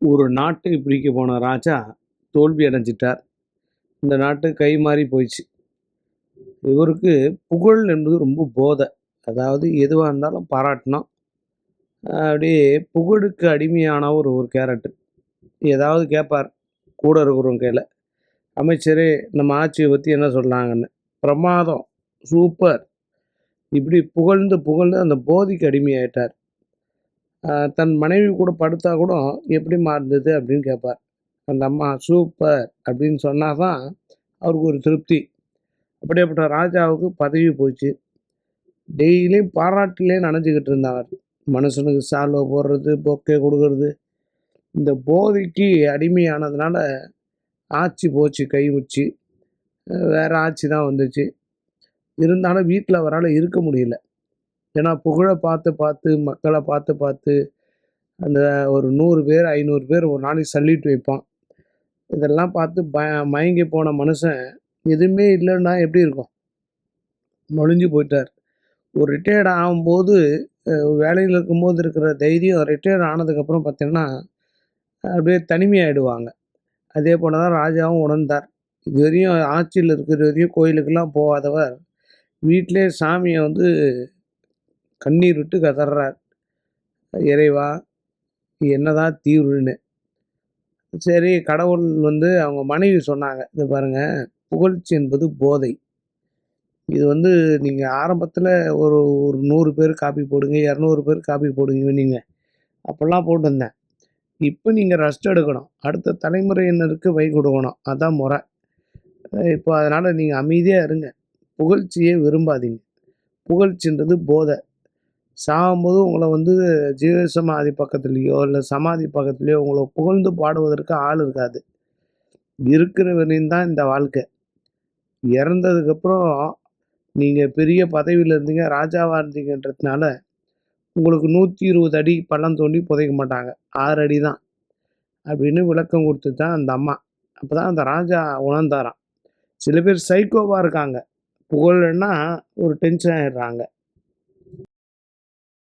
ஒரு நாட்டை பிடிக்க போன ராஜா தோல்வி அடைஞ்சிட்டார். இந்த நாட்டு கை மாறி போயிடுச்சு. இவருக்கு புகழ் என்பது ரொம்ப போதை. அதாவது எதுவாக இருந்தாலும் பாராட்டணும். அப்படியே புகழுக்கு அடிமையான ஒரு ஒரு கேரக்டர். ஏதாவது கேட்பார் கூட இருக்கிறவங்க கையில், அமைச்சரே நம்ம ஆட்சியை பற்றி என்ன சொல்கிறாங்கன்னு. பிரமாதம், சூப்பர், இப்படி புகழ்ந்து புகழ்ந்து அந்த போதைக்கு அடிமையாயிட்டார். தன் மனைவி கூட படுத்தா கூட எப்படிம்மா இருந்தது அப்படின்னு கேட்பார். அந்த அம்மா சூப்பர் அப்படின்னு சொன்னால் தான் அவருக்கு ஒரு திருப்தி. அப்படியேப்பட்ட ராஜாவுக்கு பதவி போச்சு. டெய்லியும் பாராட்டிலே நனைஞ்சிக்கிட்டு இருந்தார். மனுஷனுக்கு சால்வை போடுறது, பொக்கே கொடுக்கறது. இந்த போதைக்கு அடிமையானதுனால ஆட்சி போச்சு, கை வச்சு வேறு ஆட்சி தான் வந்துச்சு. இருந்தாலும் வீட்டில் அவரால் இருக்க முடியல. ஏன்னா புகழை பார்த்து பார்த்து, மக்களை பார்த்து பார்த்து, அந்த ஒரு 100 பேர் 500 பேர் ஒரு நாளைக்கு சல்யூட் வைப்பான். இதெல்லாம் பார்த்து மயங்கி போன மனுஷன் எதுவுமே இல்லைன்னா எப்படி இருக்கும்? மொழிஞ்சு போயிட்டார். ஒரு ரிட்டையர்ட் ஆகும்போது வேலையில் இருக்கும்போது இருக்கிற தைரியம் ரிட்டையர்ட் ஆனதுக்கப்புறம் பார்த்தீங்கன்னா அப்படியே தனிமையாகிடுவாங்க. அதே போல் தான் ராஜாவும் உணர்ந்தார். இது வரையும் ஆட்சியில் இருக்கிற வரையும் கோயிலுக்கெல்லாம் போகாதவர் வீட்டிலே சாமியை கண்ணீர் விட்டு கதறார், இறைவா என்னதான் தீர்வுன்னு. சரி, கடவுள் அவங்க மனைவி சொன்னாங்க, இது பாருங்கள், புகழ்ச்சி என்பது போதை. இது நீங்கள் ஆரம்பத்தில் ஒரு ஒரு 100 பேர் காப்பி போடுங்க, 200 பேர் காப்பி போடுங்க, நீங்கள் அப்போல்லாம் போட்டுருந்தேன். இப்போ நீங்கள் ரெஸ்ட் எடுக்கணும், அடுத்த தலைமுறையினருக்கு வை கொடுக்கணும், அதான் முறை. இப்போ அதனால் நீங்கள் அமைதியாக இருங்க, புகழ்ச்சியே விரும்பாதீங்க. புகழ்ச்சின்றது போதை. சாகும்போது உங்களை ஜீவசமாதி பக்கத்துலேயோ இல்லை சமாதி பக்கத்துலேயோ உங்களை புகழ்ந்து பாடுவதற்கு ஆள் இருக்காது. இருக்கிறவரையும் தான் இந்த வாழ்க்கை. இறந்ததுக்கப்புறம் நீங்கள் பெரிய பதவியில் இருந்தீங்க, ராஜாவாக இருந்தீங்கன்றதுனால உங்களுக்கு 120 அடி பள்ளம் தோண்டி புதைக்க மாட்டாங்க, 6 அடி தான் அப்படின்னு விளக்கம் கொடுத்து தான் அந்த அம்மா. அப்போ தான் அந்த ராஜா உணர்ந்தாராம். சில பேர் சைக்கோவாக இருக்காங்க, புகழ்னா ஒரு டென்ஷன் ஆகிடுறாங்க.